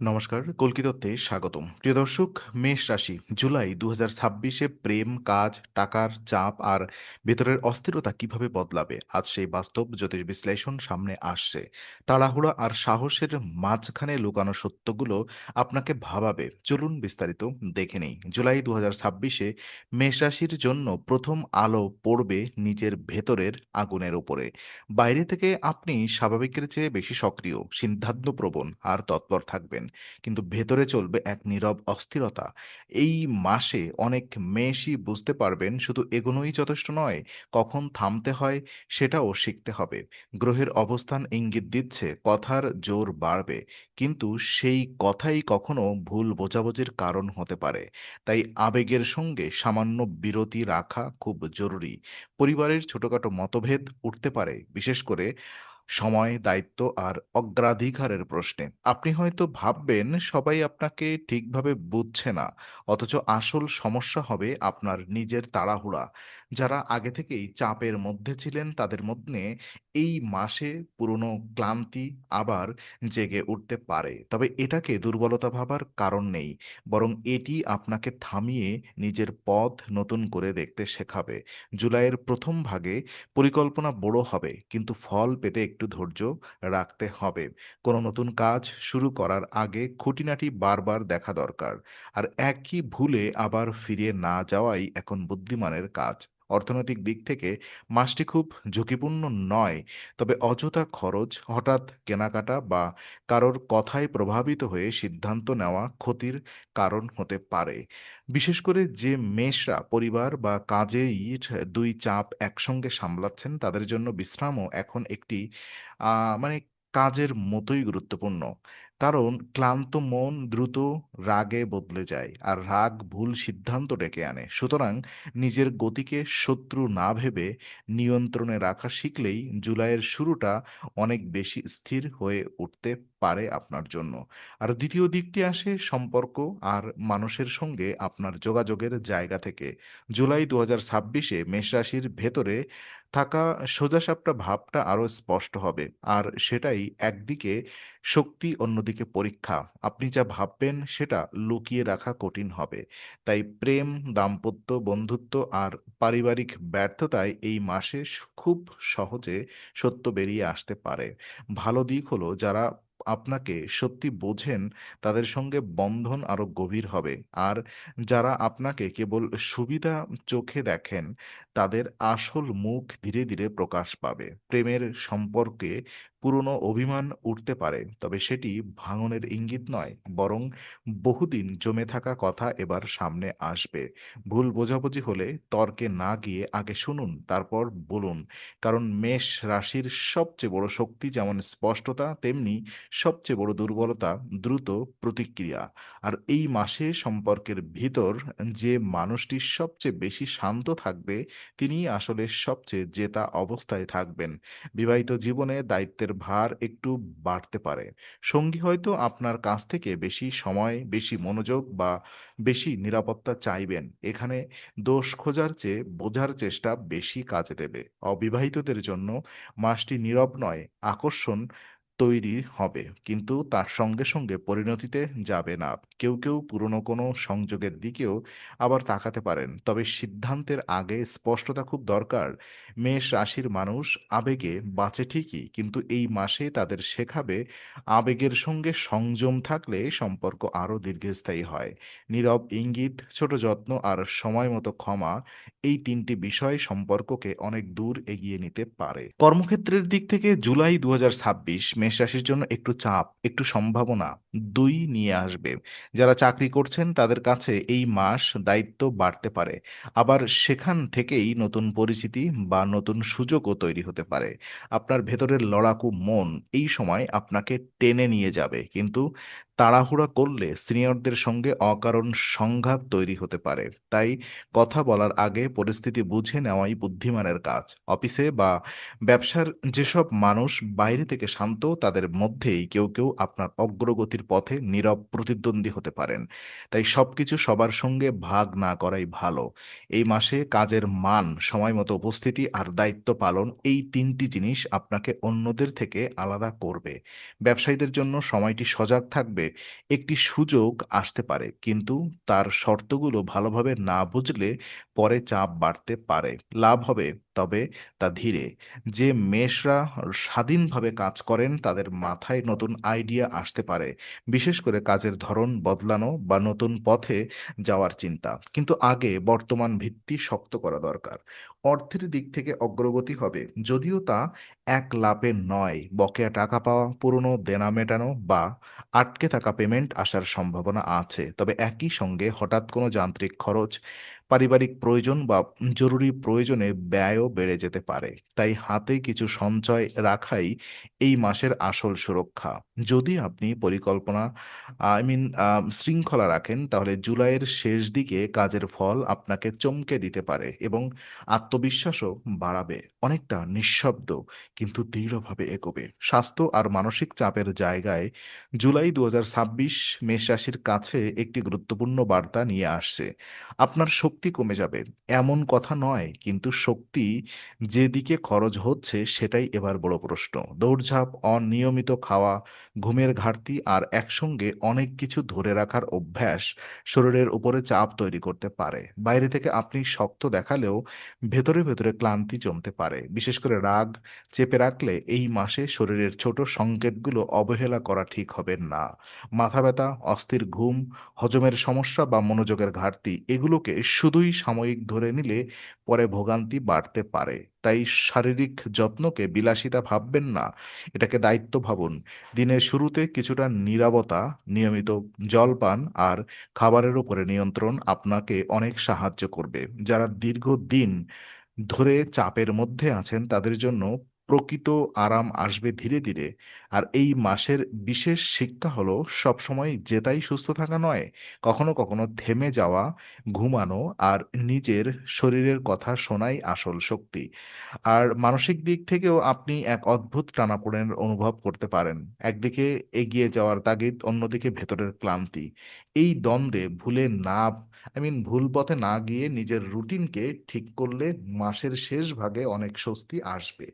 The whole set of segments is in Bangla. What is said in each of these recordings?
নমস্কার, কল্কিতত্ত্বে স্বাগতম। প্রিয় দর্শক, মেষ রাশি জুলাই ২০২৬-এ প্রেম, কাজ, টাকার চাপ আর ভেতরের অস্থিরতা কিভাবে বদলাবে, আজ সেই বাস্তব জ্যোতিষ বিশ্লেষণ সামনে আসছে। তাড়াহুড়া আর সাহসের মাঝখানে লুকানো সত্যগুলো আপনাকে ভাবাবে। চলুন বিস্তারিত দেখে নেই। জুলাই ২০২৬-এ মেষ রাশির জন্য প্রথম আলো পড়বে নিজের ভেতরের আগুনের উপরে। বাইরে থেকে আপনি স্বাভাবিকের চেয়ে বেশি সক্রিয়, সিদ্ধান্তপ্রবণ আর তৎপর থাকবেন। কিন্তু ভেতরে চলবে এক নীরব অস্থিরতা। এই মাসে অনেক মেষই বুঝতে পারবেন শুধু এগোনোই যথেষ্ট নয়, কখন থামতে হয় সেটাও শিখতে হবে। গ্রহের অবস্থান ইঙ্গিত দিচ্ছে কথার জোর বাড়বে, কিন্তু সেই কথাই কখনো ভুল বোঝাবুঝির কারণ হতে পারে। তাই আবেগের সঙ্গে সামান্য বিরতি রাখা খুব জরুরি। পরিবারের ছোটখাটো মতভেদ উঠতে পারে, বিশেষ করে সময়, দায়িত্ব আর অগ্রাধিকারের প্রশ্নে। আপনি হয়তো ভাববেন সবাই আপনাকে ঠিকভাবে বুঝছে না, অথচ আসল সমস্যা হবে আপনার নিজের তাড়াহুড়া। যারা আগে থেকেই চাপের মধ্যে ছিলেন তাদের মধ্যে এই মাসে পুরনো ক্লান্তি আবার জেগে উঠতে পারে। তবে এটাকে দুর্বলতা ভাবার কারণ নেই, বরং এটি আপনাকে থামিয়ে নিজের পথ নতুন করে দেখতে শেখাবে। জুলাইয়ের প্রথম ভাগে পরিকল্পনা বড় হবে, কিন্তু ফল পেতে একটু ধৈর্য রাখতে হবে। কোনো নতুন কাজ শুরু করার আগে খুঁটিনাটি বারবার দেখা দরকার। আর একই ভুলে আবার ফিরে না যাওয়াই এখন বুদ্ধিমানের কাজ। অর্থনৈতিক দিক থেকে মাসটি খুব ঝুঁকিপূর্ণ নয়, তবে অযথা খরচ, হঠাৎ কেনাকাটা বা কারোর কথায় প্রভাবিত হয়ে সিদ্ধান্ত নেওয়া ক্ষতির কারণ হতে পারে। বিশেষ করে যে মেষরা পরিবার বা কাজেই ২ চাপ একসঙ্গে সামলাচ্ছেন, তাদের জন্য বিশ্রামও এখন একটি মানে কাজের মতোই গুরুত্বপূর্ণ। কারণ ক্লান্ত মন দ্রুত রাগে বদলে যায়, আর রাগ ভুল সিদ্ধান্ত ডেকে আনে। সুতরাং নিজের গতিকে শত্রু না ভেবে নিয়ন্ত্রণে রাখা শিখলেই জুলাইয়ের শুরুটা অনেক বেশি স্থির হয়ে উঠতে পারে আপনার জন্য। আর দ্বিতীয় দিকটি আসে সম্পর্ক আর মানুষের সঙ্গে আপনার যোগাযোগের জায়গা থেকে। জুলাই ২০২৬-এ মেষ রাশির ভেতরে থাকা সোজাসাপটা ভাবটা আরো স্পষ্ট হবে। আর সেটাই একদিকে শক্তি, অন্যদিকে পরীক্ষা। আপনি যা ভাববেন সেটা লুকিয়ে রাখা কঠিন হবে। তাই প্রেম, দাম্পত্য, বন্ধুত্ব আর পারিবারিক ব্যর্থতায় এই মাসে খুব সহজে সত্য বেরিয়ে আসতে পারে। ভালো দিক হলো, যারা আপনাকে সত্যি বোঝেন তাদের সঙ্গে বন্ধন আরো গভীর হবে। আর যারা আপনাকে কেবল সুবিধা চোখে দেখেন, তাদের আসল মুখ ধীরে ধীরে প্রকাশ পাবে। প্রেমের সম্পর্কে পুরনো অভিমান উঠতে পারে, তবে সেটি ভাঙনের ইঙ্গিত নয়, বরং বহুদিন জমে থাকা কথা এবার সামনে আসবে। ভুল বোঝাবুঝি হলে তর্কে না গিয়ে আগে শুনুন, তারপর বলুন। কারণ মেষ রাশির সবচেয়ে বড় শক্তি যেমন স্পষ্টতা, তেমনি সবচেয়ে বড় দুর্বলতা দ্রুত প্রতিক্রিয়া। আর এই মাসে সম্পর্কের ভিতর যে মানুষটি সবচেয়ে বেশি শান্ত থাকবে, তিনিই আসলে সবচেয়ে জেতা অবস্থায় থাকবেন। বিবাহিত জীবনে দায়িত্বের ভার একটু বাড়তে পারে। সঙ্গী হয়তো আপনার কাছ থেকে বেশি সময়, বেশি মনোযোগ বা বেশি নিরাপত্তা চাইবেন। এখানে দোষ খোঁজার চেয়ে বোঝার চেষ্টা বেশি কাজে দেবে। অবিবাহিতদের জন্য মাসটি নীরব নয়, আকর্ষণ তৈরি হবে, কিন্তু তার সঙ্গে সঙ্গে পরিণতিতে যাবে না। কেউ পুরনো কোনো সংযোগের দিকেও আবার তাকাতে পারেন, তবে সিদ্ধান্তের আগে স্পষ্টতা খুব দরকার। মেষ রাশির মানুষ আবেগে বাঁচে ঠিকই, কিন্তু এই মাসে তাদের শেখাবে আবেগের সঙ্গে সংযম থাকলে সম্পর্ক আরো দীর্ঘস্থায়ী হয়। নীরব ইঙ্গিত, ছোট যত্ন আর সময় মতো ক্ষমা, এই ৩টি বিষয় সম্পর্ককে অনেক দূর এগিয়ে নিতে পারে। কর্মক্ষেত্রের দিক থেকে জুলাই ২০২৬ মেষ রাশির জন্য একটু চাপ, একটু সম্ভাবনা ২ নিয়ে আসবে। যারা চাকরি করছেন তাদের কাছে এই মাস দায়িত্ব বাড়তে পারে। আবার সেখান থেকেই নতুন পরিচিতি বা নতুন সুযোগও তৈরি হতে পারে। আপনার ভেতরের লড়াকু মন এই সময় আপনাকে টেনে নিয়ে যাবে, কিন্তু তাড়াহুড়া করলে সিনিয়রদের সঙ্গে অকারণ সংঘাত তৈরি হতে পারে। তাই কথা বলার আগে পরিস্থিতি বুঝে নেওয়াই বুদ্ধিমানের কাজ। অফিসে বা ব্যবসার যেসব মানুষ বাইরে থেকে শান্ত, তাদের মধ্যেই কেউ আপনার অগ্রগতির পথে নীরব প্রতিদ্বন্দ্বী হতে পারেন। তাই সবকিছু সবার সঙ্গে ভাগ না করাই ভালো। এই মাসে কাজের মান, সময়মতো উপস্থিতি আর দায়িত্ব পালন, এই ৩ টি জিনিস আপনাকে অন্যদের থেকে আলাদা করবে। ব্যবসায়ীদের জন্য সময়টি সজাগ থাকবে। একটি সুযোগ আসতে পারে, কিন্তু তার শর্তগুলো ভালোভাবে না বুঝলে পরে চাপ বাড়তে পারে। লাভ হবে, তবে তা ধীরে। যে মেষরা স্বাধীনভাবে কাজ করেন তাদের মাথায় নতুন আইডিয়া আসতে পারে, বিশেষ করে কাজের ধরন বদলানো বা নতুন পথে যাওয়ার চিন্তা। কিন্তু আগে বর্তমান ভিত্তি শক্ত করা দরকার। অর্থের দিক থেকে অগ্রগতি হবে, যদিও তা এক লাফে নয়। বকেয়া টাকা পাওয়া, পুরনো দেনা মেটানো বা আটকে থাকা পেমেন্ট আসার সম্ভাবনা আছে। তবে একই সঙ্গে হঠাৎ কোনো যান্ত্রিক খরচ, পারিবারিক প্রয়োজন বা জরুরি প্রয়োজনে ব্যয়ও বেড়ে যেতে পারে। তাই হাতে কিছু সঞ্চয় রাখাই এই মাসের আসল সুরক্ষা। যদি আপনি পরিকল্পনা শৃঙ্খলা রাখেন, তাহলে জুলাইয়ের শেষ দিকে কাজের ফল আপনাকে চমকে দিতে পারে এবং আত্মবিশ্বাসও বাড়াবে। অনেকটা নিঃশব্দ কিন্তু দৃঢ়ভাবে এগোবে। স্বাস্থ্য আর মানসিক চাপের জায়গায় জুলাই ২০২৬ মেষ রাশির কাছে একটি গুরুত্বপূর্ণ বার্তা নিয়ে আসছে। আপনার শক্তি কমে যাবে এমন কথা নয়, কিন্তু শক্তি যেদিকে খরচ হচ্ছে সেটাই এবার বড় প্রশ্ন। দৌড়ঝাঁপ, অনিয়মিত খাওয়া, ঘুমের ঘাটতি আর একসঙ্গে অনেক কিছু ধরে রাখার অভ্যাস শরীরের উপরে চাপ তৈরি করতে পারে। বাইরে থেকে আপনি শক্ত দেখালেও ভেতরে ক্লান্তি জমতে পারে। বিশেষ করে রাগ চেপে রাখলে এই মাসে শরীরের ছোট সংকেতগুলো অবহেলা করা ঠিক হবে না। মাথা ব্যথা, অস্থির ঘুম, হজমের সমস্যা বা মনোযোগের ঘাটতি, এগুলোকে শুধুই সাময়িক ধরে নিলে পরে ভোগান্তি বাড়তে পারে। তাই শারীরিক যত্নকে বিলাসিতা ভাববেন না, এটাকে দায়িত্ব ভাবুন। দিনের শুরুতে কিছুটা নীরবতা, নিয়মিত জলপান আর খাবারের উপরে নিয়ন্ত্রণ আপনাকে অনেক সাহায্য করবে। যারা দীর্ঘদিন ধরে চাপের মধ্যে আছেন তাদের জন্য প্রকৃত আরাম আসবে ধীরে। আর এই মাসের বিশেষ শিক্ষা হলো, সবসময় জেতাই সুস্থ থাকা নয়। কখনো থেমে যাওয়া, ঘুমানো আর নিজের শরীরের কথা শোনাই আসল শক্তি। আর মানসিক দিক থেকেও আপনি এক অদ্ভুত টানাপোড়েন অনুভব করতে পারেন। একদিকে এগিয়ে যাওয়ার তাগিদ, অন্যদিকে ভেতরের ক্লান্তি। এই দ্বন্দ্বে ভুল পথে না গিয়ে নিজের রুটিনকে ঠিক করলে মাসের শেষ ভাগে অনেক স্বস্তি আসবে।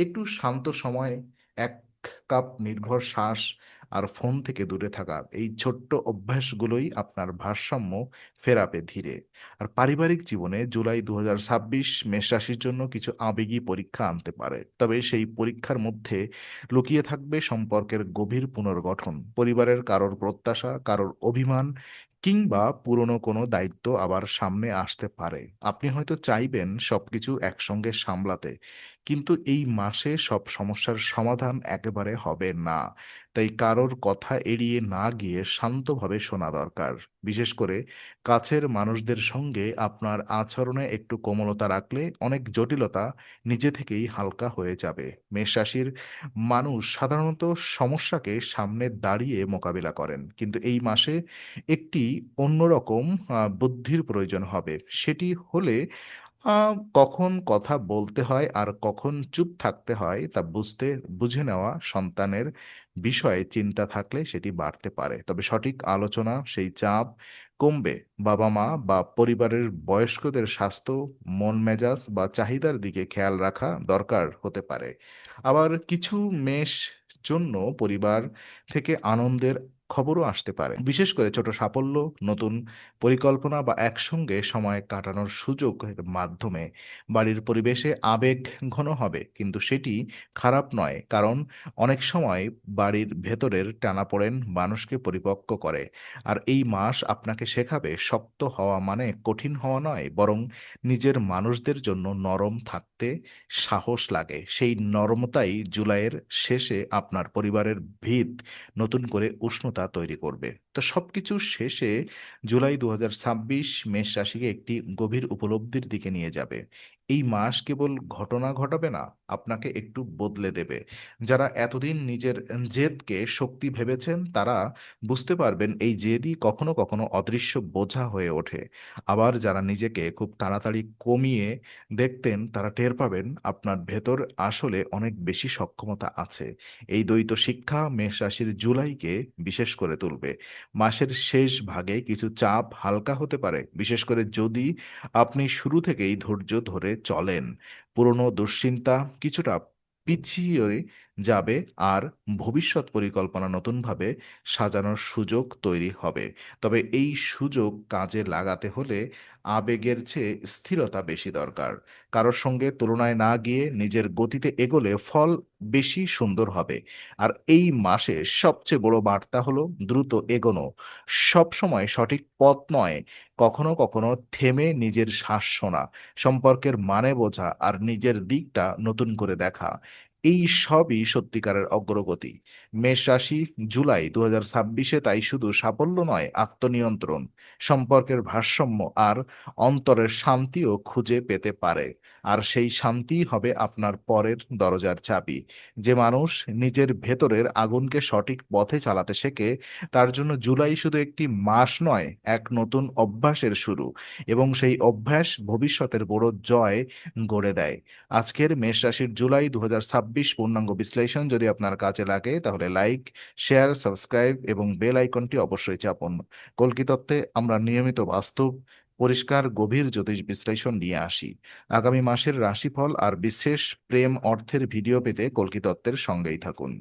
একটু শান্ত সময়, এক কাপ নির্ভর শ্বাস আর ফোন থেকে দূরে থাকা, এই ছোট্ট অভ্যাসগুলোই আপনার ভারসাম্য ফেরাবে ধীরে। আর পারিবারিক জীবনে জুলাই ২০২৬ মেষ রাশির জন্য কিছু আবেগী পরীক্ষা আনতে পারে। তবে সেই পরীক্ষার মধ্যে লুকিয়ে থাকবে সম্পর্কের গভীর পুনর্গঠন। পরিবারের কারোর প্রত্যাশা, কারোর অভিমান কিংবা পুরনো কোনো দায়িত্ব আবার সামনে আসতে পারে। আপনি হয়তো চাইবেন সবকিছু একসঙ্গে সামলাতে, কিন্তু এই মাসে সব সমস্যার সমাধান একেবারে হবে না। তাই কারোর কথা এড়িয়ে না গিয়ে শান্তভাবে শোনা দরকার। বিশেষ করে কাছের মানুষদের সঙ্গে আপনার আচরণে একটু কোমলতা রাখলে অনেক জটিলতা নিজে থেকেই হালকা হয়ে যাবে। মেষ রাশির মানুষ সাধারণত সমস্যাকে সামনে দাঁড়িয়ে মোকাবিলা করেন, কিন্তু এই মাসে একটি অন্যরকম বুদ্ধির প্রয়োজন হবে। সেটি হলে কখন কথা বলতে হয় আর কখন চুপ থাকতে হয় তা বুঝে নেওয়া। সন্তানের বিষয়ে চিন্তা থাকলে সেটি বাড়তে পারে, তবে সঠিক আলোচনা সেই চাপ কমবে। বাবা-মা বা পরিবারের বয়স্কদের স্বাস্থ্য, মন মেজাজ বা চাহিদার দিকে খেয়াল রাখা দরকার হতে পারে। আবার কিছু মেষ জন্য পরিবার থেকে আনন্দের খবরও আসতে পারে, বিশেষ করে ছোট সাফল্য, নতুন পরিকল্পনা বা একসঙ্গে সময় কাটানোর সুযোগের মাধ্যমে। বাড়ির পরিবেশে আবেগ ঘন হবে, কিন্তু সেটি খারাপ নয়, কারণ অনেক সময় বাড়ির ভেতরের টানাপোড়েন মানুষকে পরিপক্ক করে। আর এই মাস আপনাকে শেখাবে শক্ত হওয়া মানে কঠিন হওয়া নয়, বরং নিজের মানুষদের জন্য নরম থাকতে সাহস লাগে। সেই নরমতাই জুলাইয়ের শেষে আপনার পরিবারের ভিত নতুন করে উষ্ণতা স্থিরতা তৈরি করবে। তো সবকিছু শেষে জুলাই ২০২৬ মেষ রাশিকে একটি গভীর উপলব্ধির দিকে নিয়ে যাবে। এই মাস কেবল ঘটনা ঘটাবে না, আপনাকে একটু বদলে দেবে। যারা এতদিন নিজের জেদকে শক্তি ভেবেছেন, তারা বুঝতে পারবেন এই জেদই কখনো কখনো অদৃশ্য বোঝা হয়ে ওঠে। আবার যারা নিজেকে খুব তাড়াতাড়ি কমিয়ে দেখতেন, তারা টের পাবেন আপনার ভেতর আসলে অনেক বেশি সক্ষমতা আছে। এই দ্বৈত শিক্ষা মেষ রাশির জুলাইকে বিশেষ করে তুলবে। মাসের শেষ ভাগে কিছু চাপ হালকা হতে পারে, বিশেষ করে যদি আপনি শুরু থেকেই ধৈর্য ধরে চলেন। পুরনো দুশ্চিন্তা কিছুটা পিছিয়ে যাবে, আর ভবিষ্যৎ পরিকল্পনা নতুনভাবে সাজানোর সুযোগ তৈরি হবে। তবে এই সুযোগ কাজে লাগাতে হলে আবেগের চেয়ে স্থিরতা বেশি দরকার। কারোর সঙ্গে তুলনায় না গিয়ে নিজের গতিতে এগোলে ফল বেশি সুন্দর হবে। আর এই মাসে সবচেয়ে বড় বার্তা হলো দ্রুত এগোনো। সবসময় সঠিক পথ নয়, কখনো কখনো থেমে নিজের শ্বাস শোনা, সম্পর্কের মানে বোঝা আর নিজের দিকটা নতুন করে দেখা, এই সবই সত্যিকারের অগ্রগতি। মেষ রাশি জুলাই ২০২৬-এ তাই শুধু সাফল্য নয়, আত্মনিয়ন্ত্রণ, সম্পর্কের ভারসাম্য আর অন্তরের শান্তিও খুঁজে পেতে পারে। আর সেই শান্তিই হবে আপনার পরের দরজার চাবি। যে মানুষ নিজের ভেতরের আগুনকে সঠিক পথে চালাতে শেখে, তার জন্য জুলাই শুধু একটি মাস নয়, এক নতুন অভ্যাসের শুরু। এবং সেই অভ্যাস ভবিষ্যতের বড় জয় গড়ে দেয়। আজকের মেষ রাশির জুলাই ২০২৬ পূর্ণাঙ্গ বিশ্লেষণ যদি আপনার কাজে লাগে, তাহলে লাইক, শেয়ার, সাবস্ক্রাইব এবং বেল আইকনটি অবশ্যই চাপুন। কল্কিতত্ত্বে আমরা নিয়মিত বাস্তব, পরিষ্কার, গভীর জ্যোতিষ বিশ্লেষণ নিয়ে আসি। আগামী মাসের রাশিফল আর বিশেষ প্রেম অর্থের ভিডিও পেতে কল্কিতত্ত্বের সঙ্গেই থাকুন।